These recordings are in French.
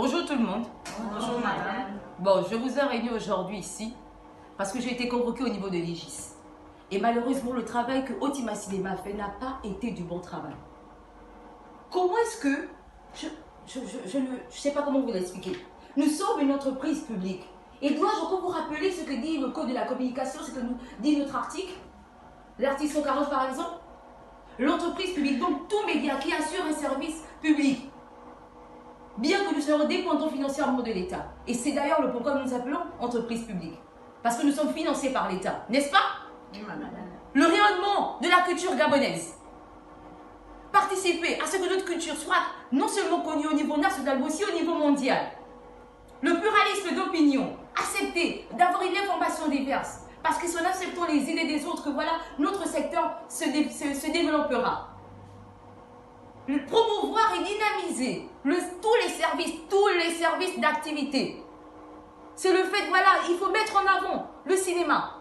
Bonjour tout le monde. Bonjour madame. Bon, je vous ai réunis aujourd'hui ici parce que j'ai été convoquée au niveau de l'IGIS. Et malheureusement, le travail que Otima Cinéma a fait n'a pas été du bon travail. Comment est-ce que... Je ne sais pas comment vous l'expliquer. Nous sommes une entreprise publique. Et dois-je encore vous rappeler ce que dit le Code de la communication, ce que nous dit notre article? L'article 140 par exemple. L'entreprise publique, donc tout média qui assure un service public, bien que nous soyons dépendants financièrement de l'État. Et c'est d'ailleurs le pourquoi nous nous appelons entreprise publique. Parce que nous sommes financés par l'État, n'est-ce pas? Oui, madame. Le rayonnement de la culture gabonaise. Participer à ce que notre culture soit non seulement connue au niveau national, mais aussi au niveau mondial. Le pluralisme d'opinion. Accepter d'avoir une information diverse. Parce que c'est en acceptant les idées des autres que voilà, notre secteur se développera. Promouvoir et dynamiser tous les services d'activité. C'est le fait, voilà, il faut mettre en avant le cinéma.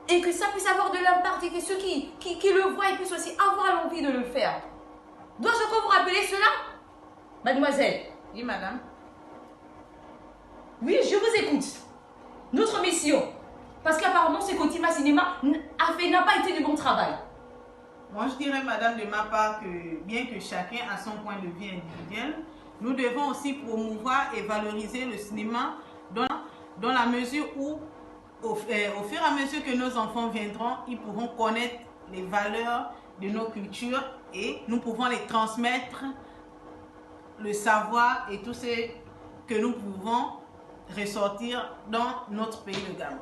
Et que ça puisse avoir de l'impact et que ceux qui le voient puissent aussi avoir l'envie de le faire. Dois-je encore vous rappeler cela, mademoiselle? Oui, madame. Oui, je vous écoute. Notre mission, parce qu'apparemment ce qu'Otima Cinéma n'a pas été du bon travail. Moi, je dirais, madame, de ma part, que bien que chacun a son point de vue individuel, nous devons aussi promouvoir et valoriser le cinéma dans la mesure où, au fur et à mesure que nos enfants viendront, ils pourront connaître les valeurs de nos cultures et nous pouvons les transmettre, le savoir et tout ce que nous pouvons ressortir dans notre pays de Gabon.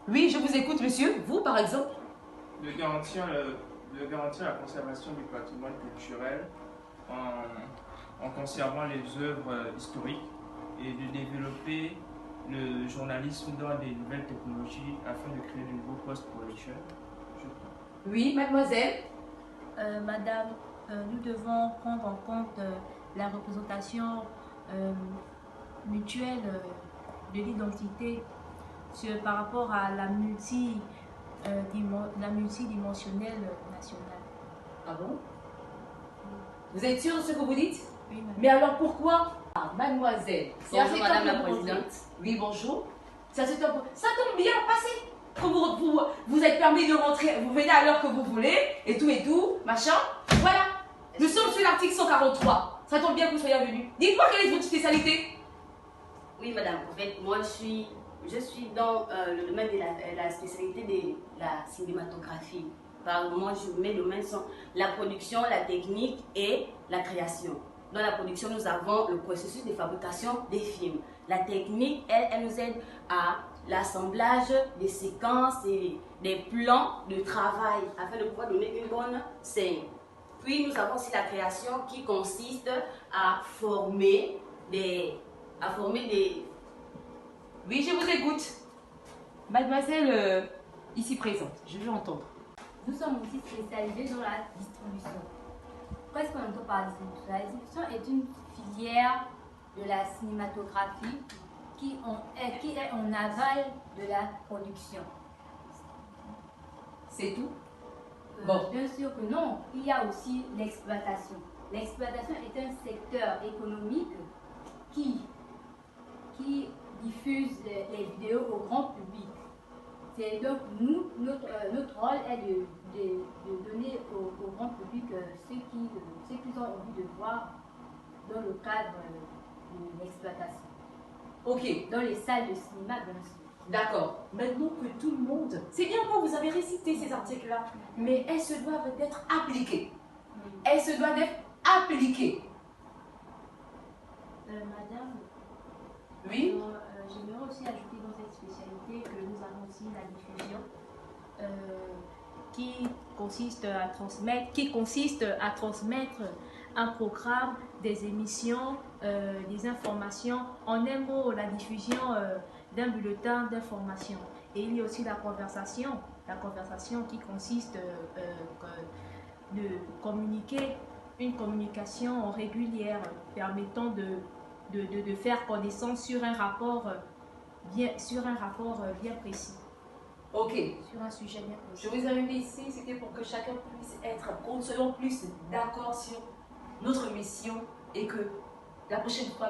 Oui, je vous écoute, monsieur. Vous, par exemple? De garantir la conservation du patrimoine culturel en conservant les œuvres historiques et de développer le journalisme dans des nouvelles technologies afin de créer de nouveaux postes pour les jeunes. Oui, mademoiselle. Madame, nous devons prendre en compte la représentation mutuelle de l'identité par rapport à la multidimensionnelle nationale. Ah bon? Vous êtes sûre de ce que vous dites? Oui, madame. Mais alors pourquoi? Ah, mademoiselle. Bonjour, madame la présidente. Oui, bonjour. Ça tombe bien, passez. Vous êtes permis de rentrer, vous venez à l'heure que vous voulez, et tout, machin. Voilà. Nous sommes sur l'article 143. Ça tombe bien que vous soyez venus. Dites-moi quelle est votre spécialité? Oui, madame. En fait, moi, je suis dans le domaine de la spécialité de la cinématographie. Moi, mes domaines sont la production, la technique et la création. Dans la production, nous avons le processus de fabrication des films. La technique, elle nous aide à l'assemblage des séquences et des plans de travail afin de pouvoir donner une bonne scène. Puis, nous avons aussi la création qui consiste à former des... Oui, je vous écoute. Mademoiselle, ici présente, je veux entendre. Nous sommes aussi spécialisés dans la distribution. Qu'est-ce qu'on entend par distribution? La distribution est une filière de la cinématographie qui est en aval de la production. C'est tout? Bon. Bien sûr que non, il y a aussi l'exploitation. L'exploitation est un secteur économique qui diffuse les vidéos au grand public. C'est donc notre rôle est de donner au grand public ce qu'ils ont envie de voir dans le cadre de l'exploitation. Ok. Dans les salles de cinéma, bien sûr. D'accord. Maintenant que tout le monde... C'est bien quand vous avez récité ces articles-là, mais elles se doivent d'être appliquées. Elles se doivent d'être appliquées. Madame, Oui? j'aimerais aussi ajouter dans cette spécialité que nous avons aussi la diffusion qui consiste à transmettre un programme, des émissions, des informations. En un mot, la diffusion d'un bulletin d'information. Et il y a aussi la conversation qui consiste de communiquer une communication régulière permettant de faire connaissance sur un rapport bien précis. Ok. Sur un sujet bien précis. Je vous ai invité ici, c'était pour que chacun puisse être, qu'on soit plus d'accord sur notre mission et que La prochaine fois,